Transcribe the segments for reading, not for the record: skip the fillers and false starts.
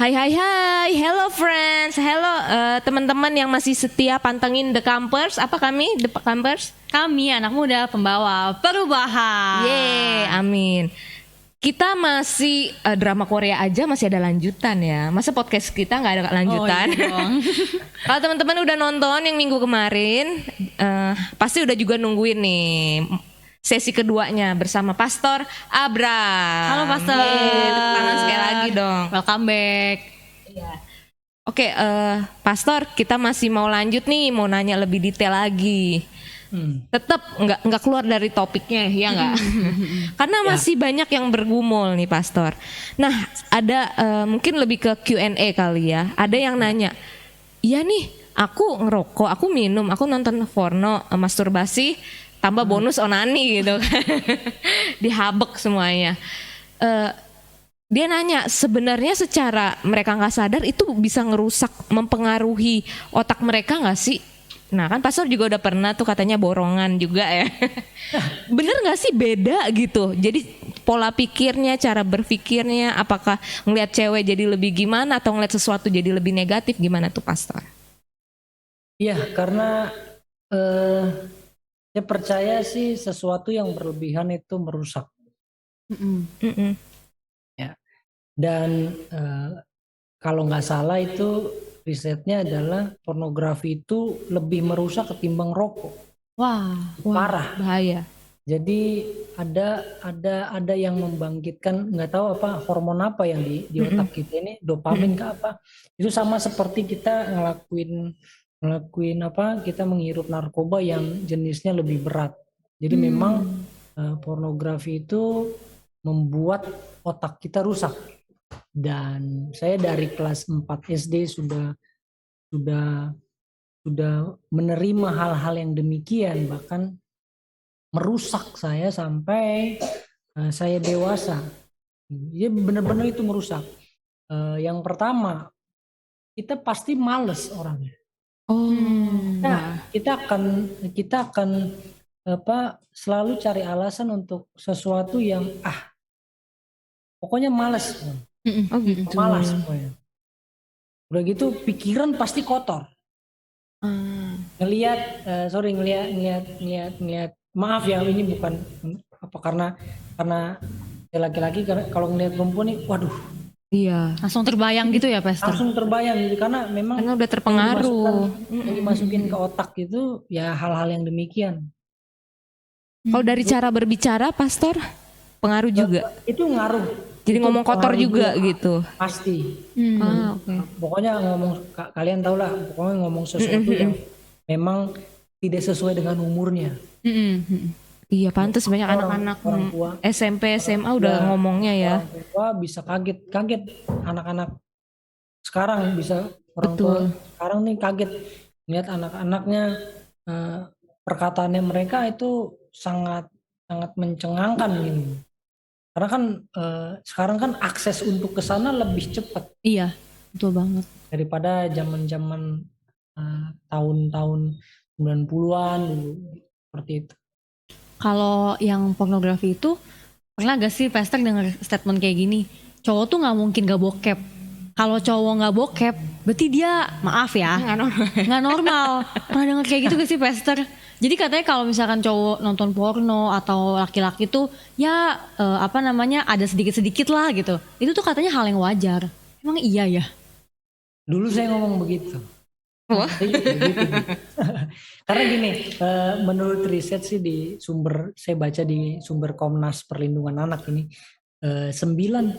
Hai hai hai, hello friends, hello teman-teman yang masih setia pantengin The Campers. Apa kami The Campers? Kami anak muda pembawa Yeay, perubahan. amin. Kita masih drama Korea aja masih ada lanjutan ya. Masa podcast kita nggak ada Oh lanjutan? iya dong. Kalau teman-teman udah nonton yang minggu kemarin, pasti udah juga nungguin nih sesi keduanya bersama Pastor Halo Abram. Pastor. Yeay, tepuk tangan sekali lagi dong. Welcome back. Oke, Pastor, kita masih mau lanjut nih, mau nanya lebih detail lagi. Tetap nggak keluar dari topiknya, ya nggak? Karena masih banyak yang bergumul nih, Pastor. Nah, ada mungkin lebih ke Q&A kali ya. Ada yang nanya, iya nih, aku ngerokok, aku minum, aku nonton porno, masturbasi, tambah bonus onani gitu kan. Dihabek semuanya. Eh, Dia nanya sebenarnya secara mereka nggak sadar itu bisa ngerusak, mempengaruhi otak mereka nggak sih? Nah kan Pastor juga udah pernah tuh katanya borongan juga ya. Bener nggak sih beda gitu? Jadi pola pikirnya, cara berpikirnya, apakah ngelihat cewek jadi lebih gimana atau ngelihat sesuatu jadi lebih negatif gimana tuh Pastor? Iya, karena eh, saya percaya sih sesuatu yang berlebihan itu merusak. Mm-mm. Ya. Dan kalau nggak salah itu risetnya adalah pornografi itu lebih merusak ketimbang rokok. Wah. Parah. Bahaya. Jadi ada yang membangkitkan nggak tahu apa hormon apa yang di otak kita ini, dopamin ke apa. Itu sama seperti kita ngelakuin apa, kita menghirup narkoba yang jenisnya lebih berat. Jadi memang pornografi itu membuat otak kita rusak. Dan saya dari kelas 4 SD sudah sudah menerima hal-hal yang demikian, bahkan merusak saya sampai saya dewasa. Dia benar-benar itu merusak. Yang pertama, kita pasti males orangnya. Oh, Nah, kita akan apa, selalu cari alasan untuk sesuatu yang pokoknya males. oh gitu. Malas pokoknya. Udah gitu pikiran pasti kotor. Ngelihat sorry ngelihat maaf ya, ini bukan apa, karena laki-laki kalau ngelihat perempuan nih, waduh, Iya. Langsung terbayang gitu ya Pastor? langsung terbayang gitu, karena memang Karena udah terpengaruh. yang dimasukin ke otak itu ya hal-hal yang demikian. Kalau dari cara berbicara, Pastor, pengaruh juga. Itu ngaruh. Jadi Itu ngomong kotor pengaruh juga gitu. pasti. Oke. Pokoknya ngomong, kalian tau lah, pokoknya ngomong sesuatu yang memang tidak sesuai dengan umurnya. Iya, pantas banyak anak-anak orang tua SMP, SMA udah ngomongnya ya. orang tua bisa kaget anak-anak sekarang, bisa orang tua Betul. sekarang nih kaget lihat anak-anaknya, perkataannya mereka itu sangat sangat mencengangkan gitu. Karena kan sekarang kan akses untuk ke sana lebih cepat Iya, betul banget. daripada zaman-zaman tahun-tahun 90-an dulu, seperti itu. Kalau yang pornografi itu, pernah gak sih Pastor denger statement kayak gini? Cowok tuh gak mungkin gak bokep. Kalau cowok gak bokep, berarti dia, maaf ya, nggak normal. Pernah denger kayak gitu gak sih Pastor? Jadi katanya kalau misalkan cowok nonton porno atau laki-laki tuh ya apa namanya, ada sedikit-sedikit lah gitu. Itu tuh katanya hal yang wajar. Emang iya ya? Dulu saya ngomong begitu. Wah. Saya juga begitu. Karena gini, menurut riset sih saya baca di sumber Komnas Perlindungan Anak ini, 97%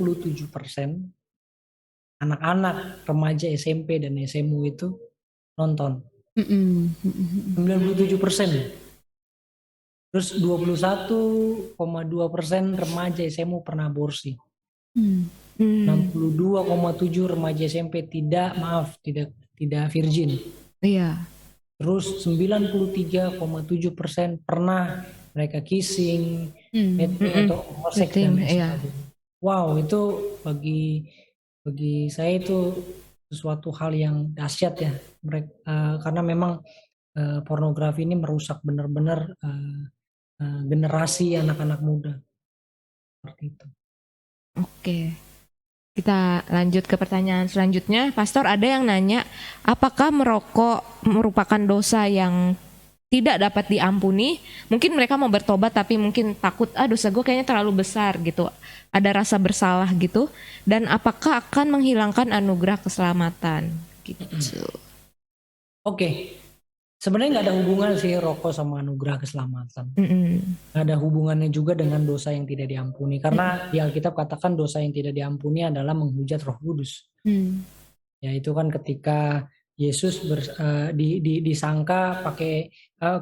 anak-anak remaja SMP dan SMU itu nonton. 97%. Terus 21,2% remaja SMU pernah aborsi. 62,7 remaja SMP tidak virgin. Iya. Terus 93,7% pernah mereka kissing, mating atau homoseks dan lain Iya. sebagainya. Wow, itu bagi saya itu sesuatu hal yang dahsyat ya. Karena memang pornografi ini merusak benar-benar generasi anak-anak muda, seperti itu. Oke. Kita lanjut ke pertanyaan selanjutnya. Pastor, ada yang nanya, apakah merokok merupakan dosa yang tidak dapat diampuni? Mungkin mereka mau bertobat tapi mungkin takut, dosa gue kayaknya terlalu besar gitu. Ada rasa bersalah gitu. Dan apakah akan menghilangkan anugerah keselamatan? Gitu. Oke. Sebenarnya nggak ada hubungan sih rokok sama anugerah keselamatan. Nggak ada hubungannya juga dengan dosa yang tidak diampuni. Karena di Alkitab katakan dosa yang tidak diampuni adalah menghujat Roh Kudus. Ya itu kan ketika Yesus disangka pakai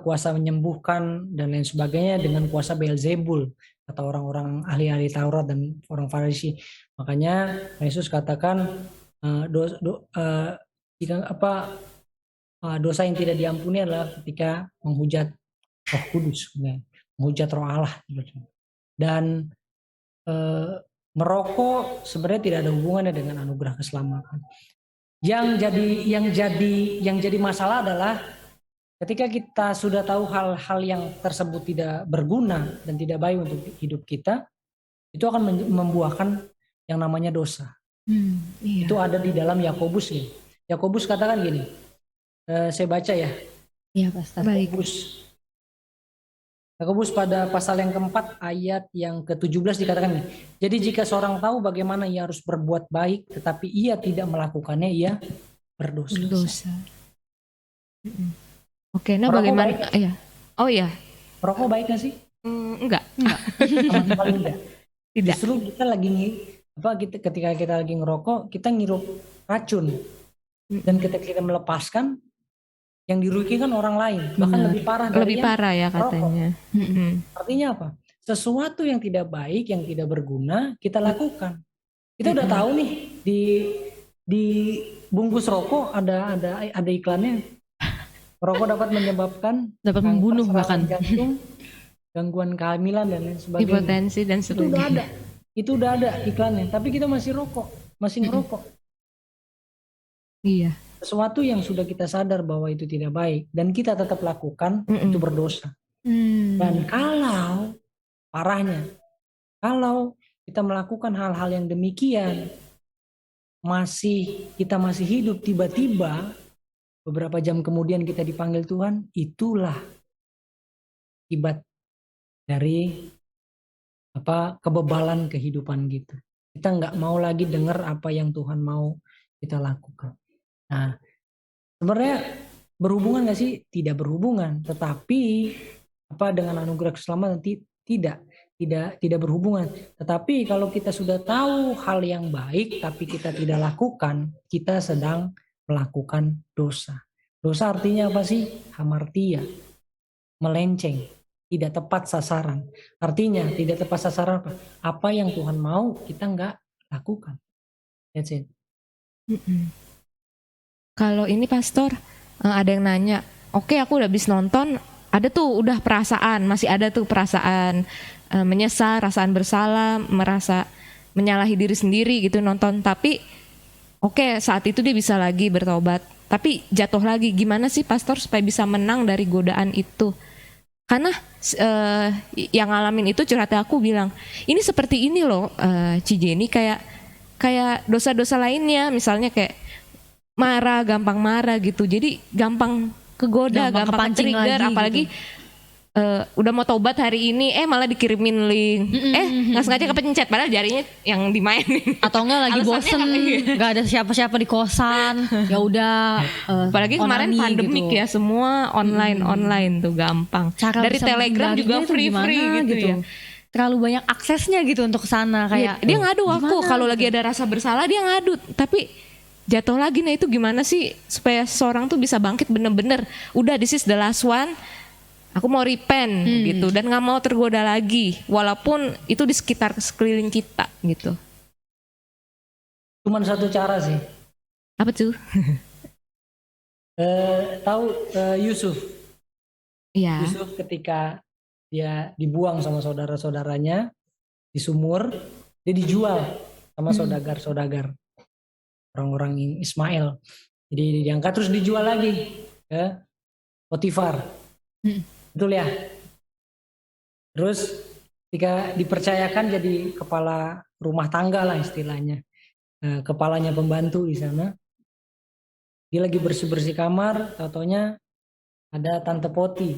kuasa menyembuhkan dan lain sebagainya dengan kuasa Beelzebul atau orang-orang ahli-ahli Taurat dan orang Farisi. Makanya Yesus katakan dosa yang tidak diampuni adalah ketika menghujat Roh Kudus, menghujat Roh Allah. Dan merokok sebenarnya tidak ada hubungannya dengan anugerah keselamatan. Yang jadi masalah adalah ketika kita sudah tahu hal-hal yang tersebut tidak berguna dan tidak baik untuk hidup kita, itu akan membuahkan yang namanya dosa. Iya. Itu ada di dalam Yakobus nih. Yakobus katakan gini, saya baca ya. Iya, Pastor. Baik. Yakobus pada pasal yang keempat ayat yang ke-17 dikatakan nih. Jadi jika seorang tahu bagaimana ia harus berbuat baik tetapi ia tidak melakukannya, ia berdosa. Oke, nah bagaimana? Ya. Oh ya. Merokok baik gak sih? Enggak. Sama sekali enggak. Tidak. Justru kita ketika kita lagi ngerokok, kita ngirup racun. Dan ketika kita melepaskan, yang dirugikan orang lain, bahkan lebih parah dari lebih parah ya katanya. Artinya apa? Sesuatu yang tidak baik, yang tidak berguna, kita lakukan. Kita udah tahu nih di bungkus rokok ada iklannya. Rokok dapat menyebabkan membunuh bahkan jantung, gangguan kehamilan dan lain sebagainya. Hipertensi dan sebagainya. Itu udah ada iklannya, tapi kita masih ngerokok. Iya. Sesuatu yang sudah kita sadar bahwa itu tidak baik dan kita tetap lakukan, itu berdosa. Dan kalau kita melakukan hal-hal yang demikian, kita masih hidup, tiba-tiba beberapa jam kemudian kita dipanggil Tuhan, itulah akibat dari kebebalan kehidupan kita. Kita nggak mau lagi dengar apa yang Tuhan mau kita lakukan. Nah, sebenarnya berhubungan nggak sih? Tidak berhubungan. Tetapi dengan anugerah keselamatan tidak berhubungan. Tetapi kalau kita sudah tahu hal yang baik, tapi kita tidak lakukan, kita sedang melakukan dosa. Dosa artinya apa sih? Hamartia, melenceng, tidak tepat sasaran. Artinya tidak tepat sasaran apa? Apa yang Tuhan mau kita nggak lakukan. That's it. Kalau ini Pastor, ada yang nanya, oke, aku udah habis nonton, ada tuh udah perasaan, masih ada tuh perasaan menyesal, perasaan bersalah, merasa menyalahi diri sendiri gitu nonton, tapi oke, saat itu dia bisa lagi bertobat, tapi jatuh lagi. Gimana sih Pastor supaya bisa menang dari godaan itu? Karena yang ngalamin itu curhatnya aku bilang, ini seperti ini loh Ci Jenny, kayak dosa-dosa lainnya, misalnya kayak gampang marah gitu, jadi gampang kegoda, gampang trigger, apalagi gitu. Udah mau tobat hari ini, malah dikirimin link, nggak sengaja kepencet, padahal jarinya yang dimainin. Atau enggak lagi bosen, nggak ada siapa-siapa di kosan, ya udah. Apalagi kemarin pandemik gitu. Ya, semua online tuh gampang. Cara dari Telegram juga free gitu ya. Terlalu banyak aksesnya gitu untuk kesana, kayak dia ngadu aku kalau lagi ada rasa bersalah, dia ngadu, tapi jatuh lagi. Nah itu gimana sih supaya seorang tuh bisa bangkit bener-bener, udah this is the last one, aku mau repent gitu, dan gak mau tergoda lagi walaupun itu di sekeliling kita gitu. Cuman satu cara sih. Apa tuh? Tahu Yusuf? Iya. Yusuf ketika dia dibuang sama saudara-saudaranya di sumur, dia dijual sama saudagar orang-orang Ismail. Jadi diangkat terus dijual lagi ke Potifar. Betul ya? Terus ketika dipercayakan jadi kepala rumah tangga lah istilahnya. kepalanya pembantu di sana. Dia lagi bersih-bersih kamar, taunya ada Tante Poti.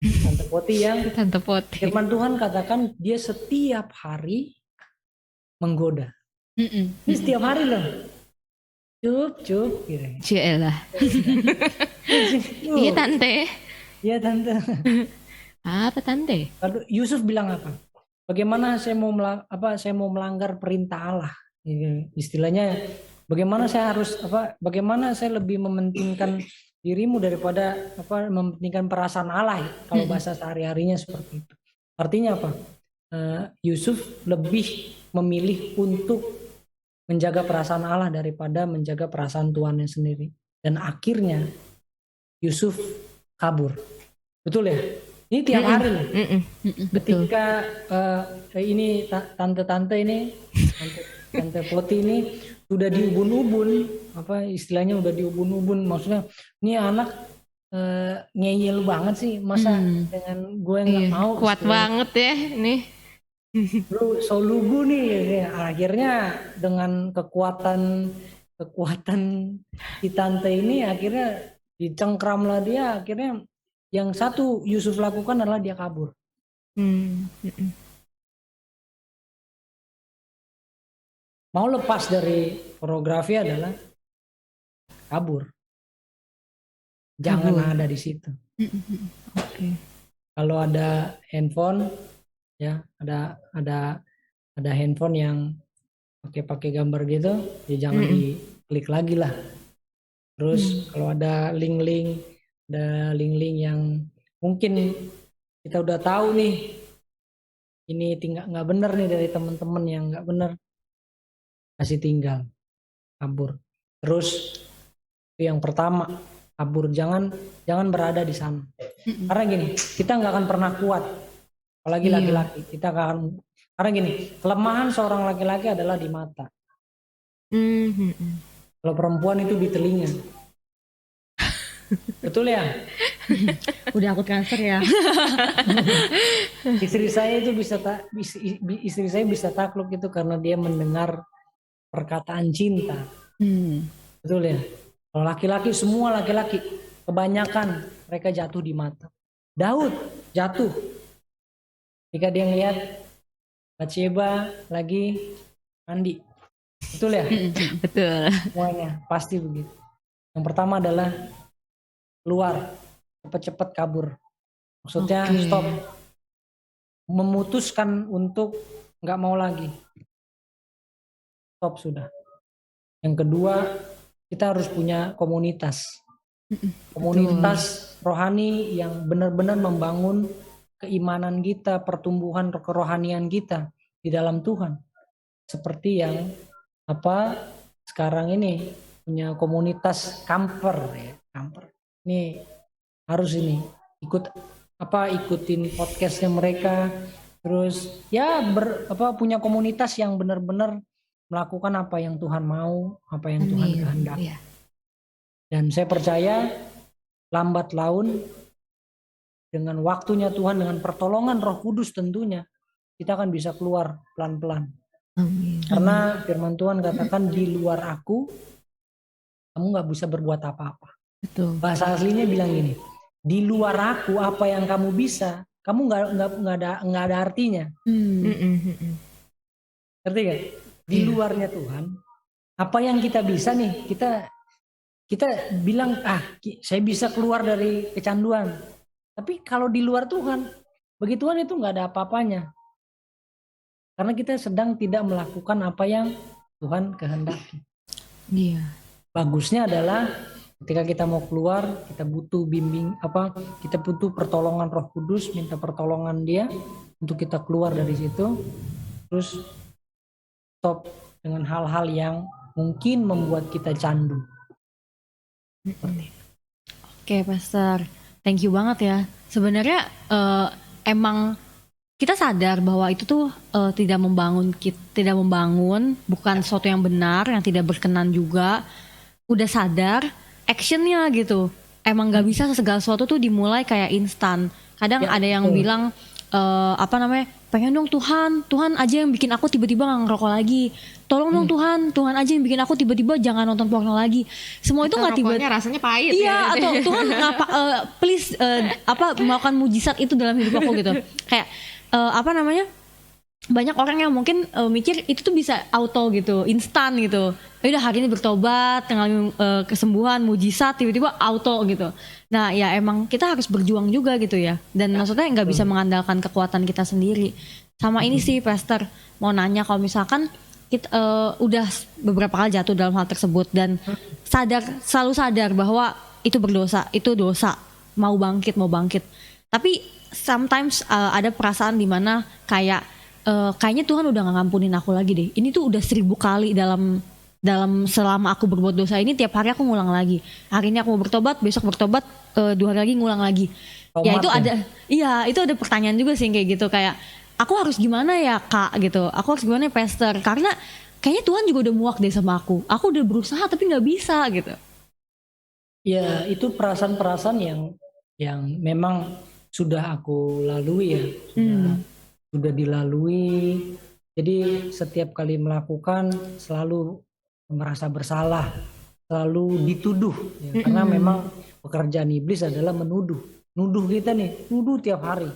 Tante Poti yang Tante Poti. firman Tuhan katakan dia setiap hari menggoda. Ini setiap hari loh. Cup gitu. Cielah. Iya tante. Iya tante. Apa tante? Lalu Yusuf bilang apa? Bagaimana saya mau melanggar perintah Allah? Istilahnya bagaimana saya lebih mementingkan dirimu daripada mementingkan perasaan Allah, kalau bahasa sehari-harinya seperti itu. Artinya apa? Yusuf lebih memilih untuk menjaga perasaan Allah daripada menjaga perasaan Tuhannya sendiri. Dan akhirnya Yusuf kabur. Betul ya? Ini tiap hari loh. Ketika ini tante-tante ini, tante Poti ini sudah diubun-ubun, istilahnya udah diubun-ubun, maksudnya ini anak ngeyel banget sih, masa dengan gue nggak mau. Kuat banget ya ini. Lu so lugu nih, akhirnya dengan kekuatan si tante ini akhirnya dicengkram lah dia, akhirnya yang satu Yusuf lakukan adalah dia kabur. Mau lepas dari pornografi adalah kabur. Jangan ada di situ. Kalau ada handphone, ya ada handphone yang pakai gambar gitu, ya jangan diklik lagi lah. Terus kalau ada link-link yang mungkin kita udah tahu nih, ini nggak bener nih dari teman-teman yang nggak bener, kasih tinggal, kabur. Terus yang pertama, kabur, jangan berada di sana. Karena gini, kita nggak akan pernah kuat, apalagi laki-laki. Kita nggak akan, karena gini, kelemahan seorang laki-laki adalah di mata. Kalau perempuan itu di telinga. Betul ya? Udah aku transfer ya. Istri saya bisa takluk itu karena dia mendengar perkataan cinta. Betul ya? Kalau laki-laki, semua laki-laki kebanyakan mereka jatuh di mata. Daud jatuh ketika dia ngelihat Bathsheba lagi mandi. Betul ya? Betul. Semuanya pasti begitu. Yang pertama adalah keluar, cepat-cepat kabur. Maksudnya stop, memutuskan untuk nggak mau lagi. Stop sudah. Yang kedua, kita harus punya komunitas. Komunitas rohani yang benar-benar membangun keimanan kita, pertumbuhan kerohanian kita di dalam Tuhan. Seperti yang sekarang ini punya komunitas camper ya, camper. Ini harus ikutin podcastnya mereka, terus ya punya komunitas yang benar-benar melakukan apa yang Tuhan mau, apa yang Tuhan kehendaki. Dan saya percaya lambat laun dengan waktunya Tuhan, dengan pertolongan Roh Kudus tentunya, kita akan bisa keluar pelan-pelan. Karena firman Tuhan katakan, di luar aku kamu nggak bisa berbuat apa-apa. Betul. Bahasa aslinya bilang gini, di luar aku apa yang kamu bisa, kamu nggak ada artinya. Ngerti gak? Di luarnya Tuhan, apa yang kita bisa nih, kita bilang saya bisa keluar dari kecanduan. Tapi kalau di luar Tuhan, bagi Tuhan itu nggak ada apa-apanya. Karena kita sedang tidak melakukan apa yang Tuhan kehendaki. Bagusnya adalah ketika kita mau keluar, kita butuh kita butuh pertolongan Roh Kudus, minta pertolongan Dia untuk kita keluar dari situ. Terus stop dengan hal-hal yang mungkin membuat kita candu. Oke, Pastor, thank you banget ya. Sebenarnya emang kita sadar bahwa itu tuh tidak membangun, bukan sesuatu yang benar, yang tidak berkenan juga. Udah sadar, actionnya gitu. Emang nggak bisa segala sesuatu tuh dimulai kayak instan. Kadang ada yang bilang pengen dong Tuhan aja yang bikin aku tiba-tiba gak ngerokok lagi. Tolong dong Tuhan aja yang bikin aku tiba-tiba jangan nonton porno lagi. Semua itu nggak tiba. Rokoknya rasanya pahit. Iya, ya. atau Tuhan ngapa please melakukan mujizat itu dalam hidup aku gitu. Kayak banyak orang yang mungkin mikir itu tuh bisa auto gitu, instan gitu. Ya udah hari ini bertobat, mengalami kesembuhan, mujizat, tiba-tiba auto gitu. Nah ya emang kita harus berjuang juga gitu ya. Dan maksudnya nggak bisa mengandalkan kekuatan kita sendiri. Sama ini sih Pastor, mau nanya kalau misalkan kita udah beberapa kali jatuh dalam hal tersebut dan selalu sadar bahwa itu berdosa, itu dosa, mau bangkit. Tapi sometimes ada perasaan dimana kayaknya Tuhan udah gak ngampunin aku lagi deh. Ini tuh udah 1000 kali dalam selama aku berbuat dosa ini, tiap hari aku ngulang lagi. Hari ini aku mau bertobat, besok bertobat, 2 hari lagi ngulang lagi. Ya itu ada, iya itu ada pertanyaan juga sih kayak gitu, kayak aku harus gimana ya Kak gitu, aku harus gimana ya Pastor, karena kayaknya Tuhan juga udah muak deh sama aku udah berusaha tapi nggak bisa gitu. Ya itu perasaan-perasaan yang memang sudah aku lalui ya, sudah dilalui. Jadi setiap kali melakukan selalu merasa bersalah, selalu dituduh ya, karena memang pekerjaan iblis adalah nuduh kita nih, nuduh tiap hari.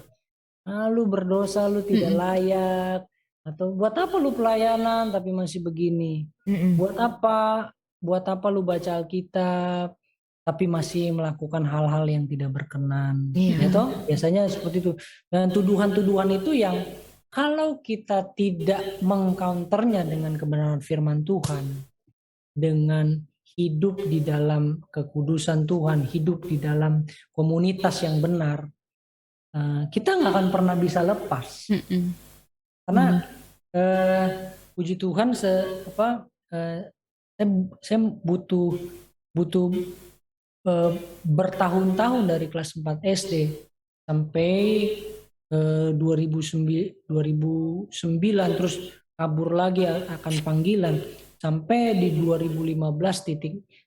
Lu berdosa, lu tidak layak, atau buat apa lu pelayanan tapi masih begini? Buat apa lu baca Alkitab tapi masih melakukan hal-hal yang tidak berkenan? Ya toh? Biasanya seperti itu. Dan tuduhan-tuduhan itu yang kalau kita tidak mengcounternya dengan kebenaran firman Tuhan, dengan hidup di dalam kekudusan Tuhan, hidup di dalam komunitas yang benar, kita nggak akan pernah bisa lepas. Karena puji Tuhan saya butuh bertahun-tahun dari kelas 4 SD sampai 2009 terus kabur lagi akan panggilan sampai di 2015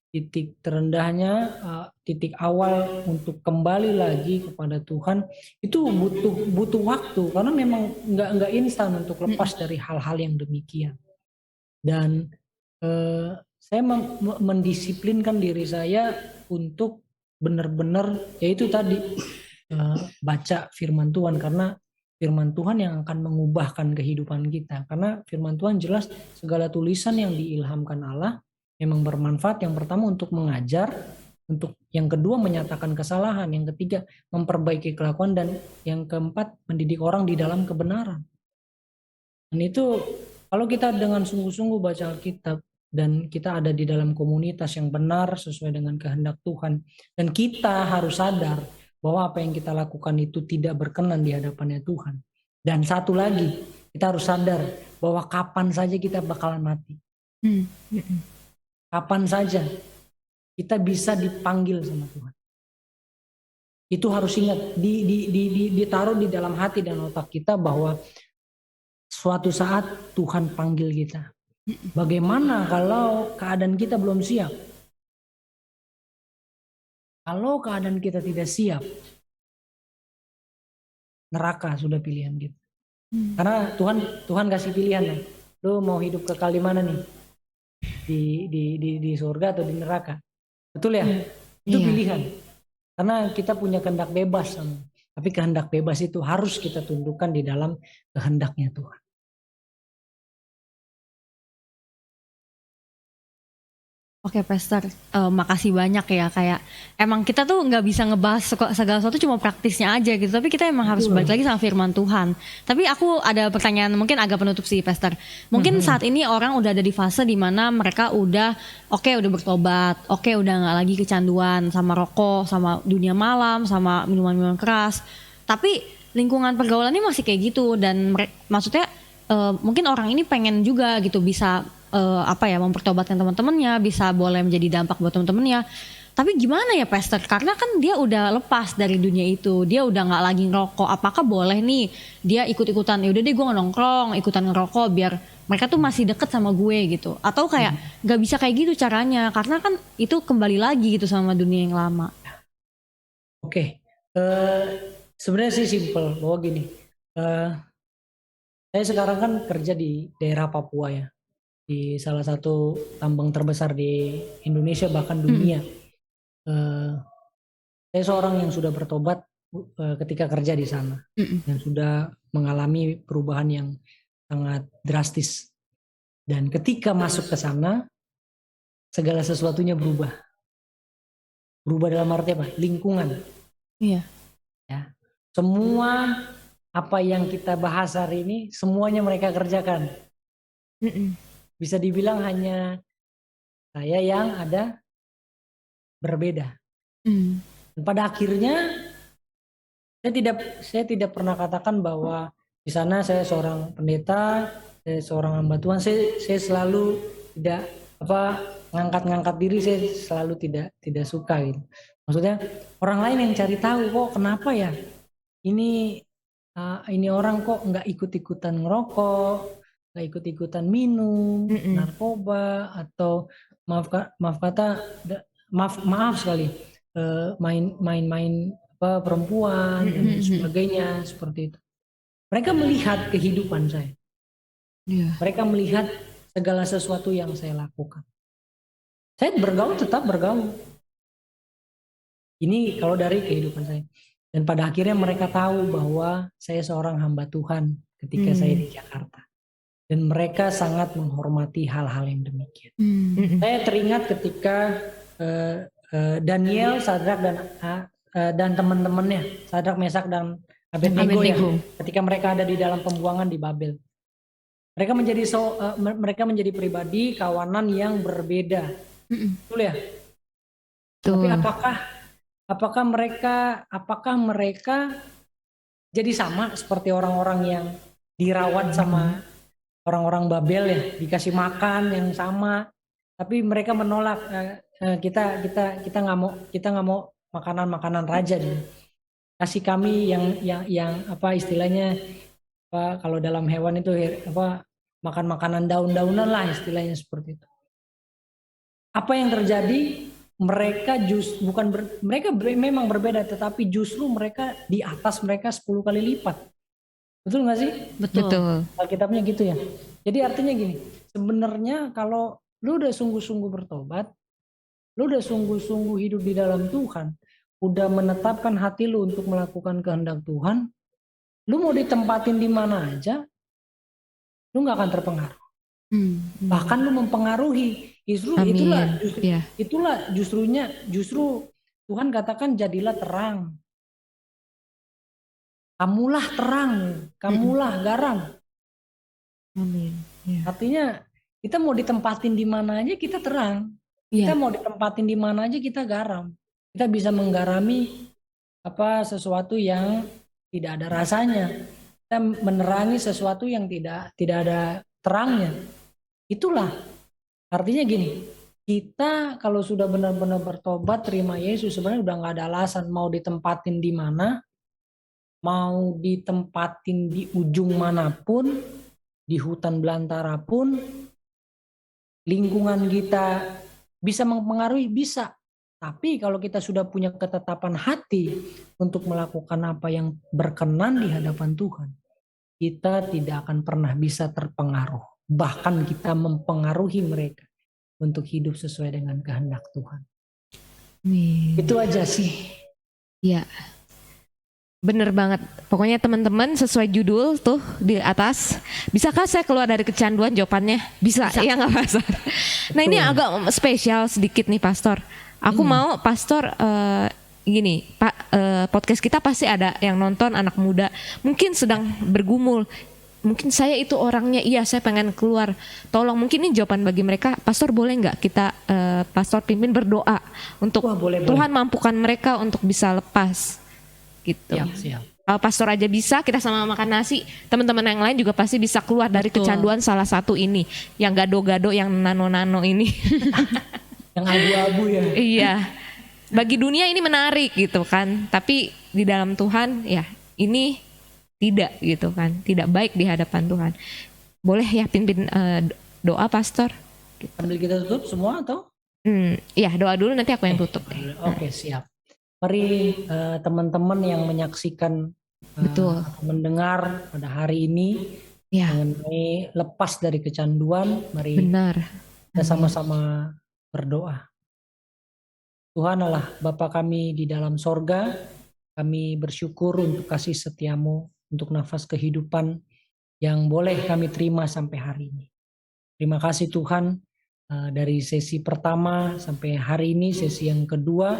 titik terendahnya, titik awal untuk kembali lagi kepada Tuhan itu butuh waktu, karena memang nggak instan untuk lepas dari hal-hal yang demikian. Dan saya mendisiplinkan diri saya untuk benar-benar yaitu tadi baca firman Tuhan, karena firman Tuhan yang akan mengubahkan kehidupan kita. Karena firman Tuhan jelas segala tulisan yang diilhamkan Allah memang bermanfaat, yang pertama untuk mengajar, untuk yang kedua menyatakan kesalahan, yang ketiga memperbaiki kelakuan, dan yang keempat mendidik orang di dalam kebenaran. Dan itu kalau kita dengan sungguh-sungguh baca Alkitab dan kita ada di dalam komunitas yang benar sesuai dengan kehendak Tuhan, dan kita harus sadar bahwa apa yang kita lakukan itu tidak berkenan di hadapannya Tuhan. Dan satu lagi, kita harus sadar bahwa kapan saja kita bakalan mati. Kapan saja kita bisa dipanggil sama Tuhan. Itu harus ingat, ditaruh di dalam hati dan otak kita bahwa suatu saat Tuhan panggil kita. Bagaimana kalau keadaan kita belum siap? Kalau keadaan kita tidak siap, neraka sudah pilihan kita. Karena Tuhan kasih pilihan nih. Lu mau hidup kekal di mana nih? Di surga atau di neraka? Betul ya? Itu pilihan. Karena kita punya kehendak bebas, tapi kehendak bebas itu harus kita tundukkan di dalam kehendaknya Tuhan. Oke Pastor, makasih banyak ya, kayak emang kita tuh nggak bisa ngebahas segala sesuatu cuma praktisnya aja gitu, tapi kita emang harus balik lagi sama firman Tuhan. Tapi aku ada pertanyaan mungkin agak penutup sih Pastor. Mungkin saat ini orang udah ada di fase dimana mereka udah udah bertobat, udah nggak lagi kecanduan sama rokok, sama dunia malam, sama minuman-minuman keras. Tapi lingkungan pergaulannya masih kayak gitu, dan maksudnya mungkin orang ini pengen juga gitu bisa mempertobatkan teman-temannya, bisa boleh menjadi dampak buat teman-temannya. Tapi gimana ya Pastor? Karena kan dia udah lepas dari dunia itu, dia udah nggak lagi ngerokok. Apakah boleh nih dia ikut-ikutan? Ya udah deh gue nongkrong, ikutan ngerokok biar mereka tuh masih deket sama gue gitu. Atau kayak nggak bisa kayak gitu caranya? Karena kan itu kembali lagi gitu sama dunia yang lama. Oke, sebenarnya sih simple bahwa gini. Saya sekarang kan kerja di daerah Papua ya, di salah satu tambang terbesar di Indonesia bahkan dunia. Saya seorang yang sudah bertobat ketika kerja di sana, yang sudah mengalami perubahan yang sangat drastis. Dan ketika masuk ke sana, segala sesuatunya berubah. Berubah dalam arti apa? Lingkungan. Iya. Ya. Semua apa yang kita bahas hari ini, semuanya mereka kerjakan. Bisa dibilang hanya saya yang ada berbeda. Dan pada akhirnya saya tidak pernah katakan bahwa di sana saya seorang pendeta, saya seorang hamba Tuhan. Saya selalu tidak ngangkat diri, saya selalu tidak suka gitu. Maksudnya orang lain yang cari tahu kok kenapa ya ini orang kok nggak ikut-ikutan ngerokok, nggak ikut-ikutan minum, narkoba, atau maaf sekali main perempuan dan sebagainya seperti itu. Mereka melihat kehidupan saya. Mereka melihat segala sesuatu yang saya lakukan. Saya tetap bergaul. Ini kalau dari kehidupan saya. Dan pada akhirnya mereka tahu bahwa saya seorang hamba Tuhan ketika saya di Jakarta. Dan mereka sangat menghormati hal-hal yang demikian. Saya teringat ketika Daniel, Sadrak dan teman-temannya, Sadrak, Mesak dan Abednego ya, ketika mereka ada di dalam pembuangan di Babel. Mereka menjadi pribadi kawanan yang berbeda. Betul ya? Tapi apakah mereka jadi sama seperti orang-orang yang dirawat sama orang-orang Babel ya, dikasih makan yang sama, tapi mereka menolak, kita nggak mau makanan raja nih. Kasih kami yang apa istilahnya, kalau dalam hewan itu makan makanan daun-daunan lah istilahnya seperti itu. Apa yang terjadi? Mereka memang berbeda, tetapi justru mereka di atas mereka 10 kali lipat. Betul nggak sih? Betul. Alkitabnya gitu ya. Jadi artinya gini, sebenarnya kalau lu udah sungguh-sungguh bertobat, lu udah sungguh-sungguh hidup di dalam Tuhan, udah menetapkan hati lu untuk melakukan kehendak Tuhan, lu mau ditempatin di mana aja, lu nggak akan terpengaruh. Bahkan lu mempengaruhi. Itulah justru Tuhan katakan jadilah terang. Kamulah terang, kamulah garam. Amin. Artinya kita mau ditempatin di mana aja kita terang. Kita mau ditempatin di mana aja kita garam. Kita bisa menggarami sesuatu yang tidak ada rasanya. Kita menerangi sesuatu yang tidak ada terangnya. Itulah artinya gini, kita kalau sudah benar-benar bertobat terima Yesus, sebenarnya udah nggak ada alasan mau ditempatin di mana, mau ditempatin di ujung manapun, di hutan belantara pun, lingkungan kita bisa mempengaruhi, bisa. Tapi kalau kita sudah punya ketetapan hati untuk melakukan apa yang berkenan di hadapan Tuhan, kita tidak akan pernah bisa terpengaruh. Bahkan kita mempengaruhi mereka untuk hidup sesuai dengan kehendak Tuhan. Itu aja sih. Ya, bener banget. Pokoknya teman-teman sesuai judul tuh di atas. Bisakah saya keluar dari kecanduan? Jawabannya bisa. Ya nggak Pastor? Nah ini agak spesial sedikit nih Pastor. Aku mau Pastor gini, podcast kita pasti ada yang nonton anak muda. Mungkin sedang bergumul. Mungkin saya itu orangnya, iya saya pengen keluar. Tolong, mungkin ini jawaban bagi mereka. Pastor boleh nggak kita Pastor pimpin berdoa untuk Tuhan mampukan mereka untuk bisa lepas gitu. Siap. Kalau Pastor aja bisa, kita sama makan nasi, teman-teman yang lain juga pasti bisa keluar dari kecanduan salah satu ini, yang gado-gado, yang nano-nano ini. Yang abu-abu ya. Iya. Bagi dunia ini menarik gitu kan, tapi di dalam Tuhan ya ini tidak gitu kan, tidak baik di hadapan Tuhan. Boleh ya pimpin doa Pastor? Sambil kita tutup semua atau? Ya doa dulu nanti aku yang tutup. Oke, siap. Mari teman-teman yang menyaksikan, betul, mendengar pada hari ini, Ya, mengenai lepas dari kecanduan. Mari benar. kita sama-sama berdoa. Tuhan Allah Bapa kami di dalam sorga, kami bersyukur untuk kasih setiamu, untuk nafas kehidupan yang boleh kami terima sampai hari ini. Terima kasih Tuhan, dari sesi pertama sampai hari ini, sesi yang kedua,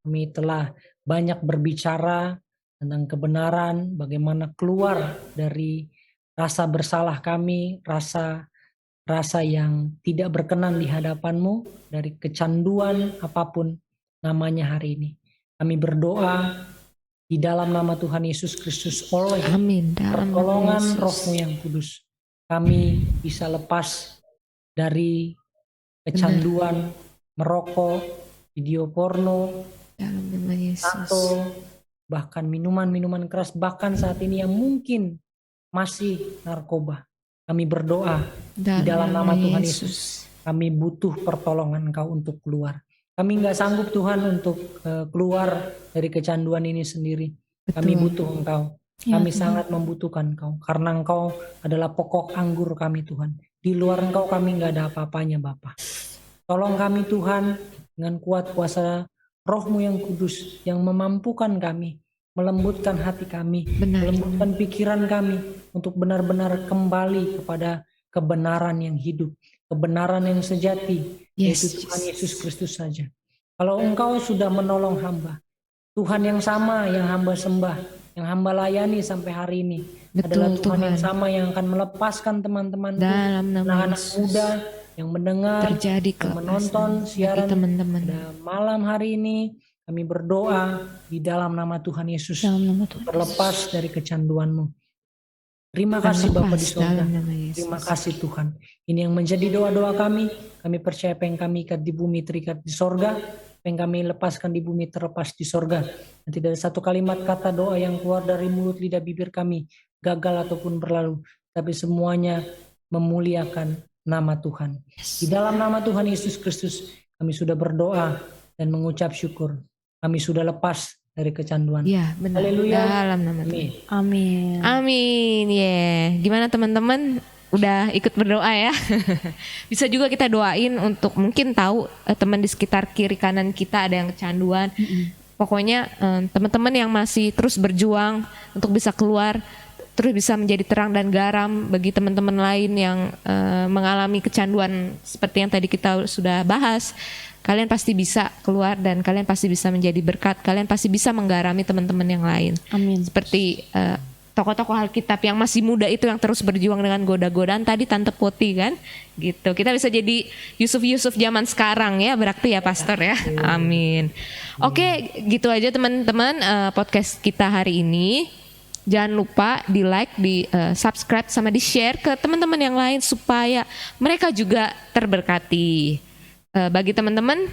kami telah banyak berbicara tentang kebenaran, bagaimana keluar dari rasa bersalah kami, rasa yang tidak berkenan di hadapan-Mu, dari kecanduan apapun namanya hari ini. Kami berdoa di dalam nama Tuhan Yesus Kristus, oleh Amin. Dalam nama pertolongan Yesus. Roh-Mu yang kudus, kami bisa lepas dari kecanduan merokok, video porno, Dalam nama Yesus. tato, bahkan minuman-minuman keras, bahkan saat ini yang mungkin masih narkoba. Kami berdoa di dalam nama Tuhan Yesus. Kami butuh pertolongan Engkau untuk keluar. Kami nggak sanggup Tuhan untuk keluar dari kecanduan ini sendiri. Kami butuh Engkau. Kami sangat membutuhkan Engkau. Karena Engkau adalah pokok anggur kami Tuhan. Di luar Engkau kami nggak ada apa-apanya Bapa. Tolong kami Tuhan dengan kuat kuasa Roh-Mu yang kudus yang memampukan kami, melembutkan hati kami, melembutkan pikiran kami untuk benar-benar kembali kepada kebenaran yang hidup, kebenaran yang sejati, yaitu Tuhan Yesus Kristus saja. Kalau Engkau sudah menolong hamba, Tuhan yang sama yang hamba sembah, yang hamba layani sampai hari ini, adalah Tuhan yang sama yang akan melepaskan teman-teman, anak-anak muda yang mendengar, yang menonton siaran pada malam hari ini. Kami berdoa di dalam nama Tuhan Yesus, terlepas dari kecanduan-Mu. Terima kasih Bapa di surga. Terima kasih Tuhan. Ini yang menjadi doa-doa kami. Kami percaya apa yang kami ikat di bumi terikat di sorga. Apa yang kami lepaskan di bumi terlepas di sorga. Dan tidak ada satu kalimat kata doa yang keluar dari mulut lidah bibir kami gagal ataupun berlalu. Tapi semuanya memuliakan nama Tuhan. Di dalam nama Tuhan Yesus Kristus kami sudah berdoa dan mengucap syukur. Kami sudah lepas dari kecanduan. Ya, benar. Haleluya. Dalam nama Tuhan. Amin. Amin. Ya. Gimana teman-teman? Udah ikut berdoa ya? Bisa juga kita doain untuk mungkin tahu teman di sekitar kiri kanan kita ada yang kecanduan. Pokoknya teman-teman yang masih terus berjuang untuk bisa keluar, terus bisa menjadi terang dan garam bagi teman-teman lain yang mengalami kecanduan seperti yang tadi kita sudah bahas. Kalian pasti bisa keluar dan kalian pasti bisa menjadi berkat. Kalian pasti bisa menggarami teman-teman yang lain. Amin. Seperti tokoh-tokoh Alkitab yang masih muda itu yang terus berjuang dengan goda-godaan tadi, Tante Poti kan, gitu. Kita bisa jadi Yusuf zaman sekarang ya, berarti ya Pastor ya. Amin. Oke, gitu aja teman-teman podcast kita hari ini. Jangan lupa di like, di subscribe sama di share ke teman-teman yang lain supaya mereka juga terberkati. Bagi teman-teman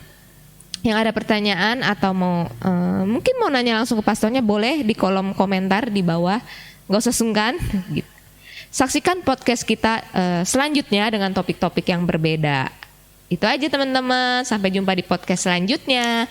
yang ada pertanyaan atau mungkin mau nanya langsung ke pastornya, boleh di kolom komentar di bawah, nggak usah sungkan. Gitu. Saksikan podcast kita selanjutnya dengan topik-topik yang berbeda. Itu aja teman-teman, sampai jumpa di podcast selanjutnya.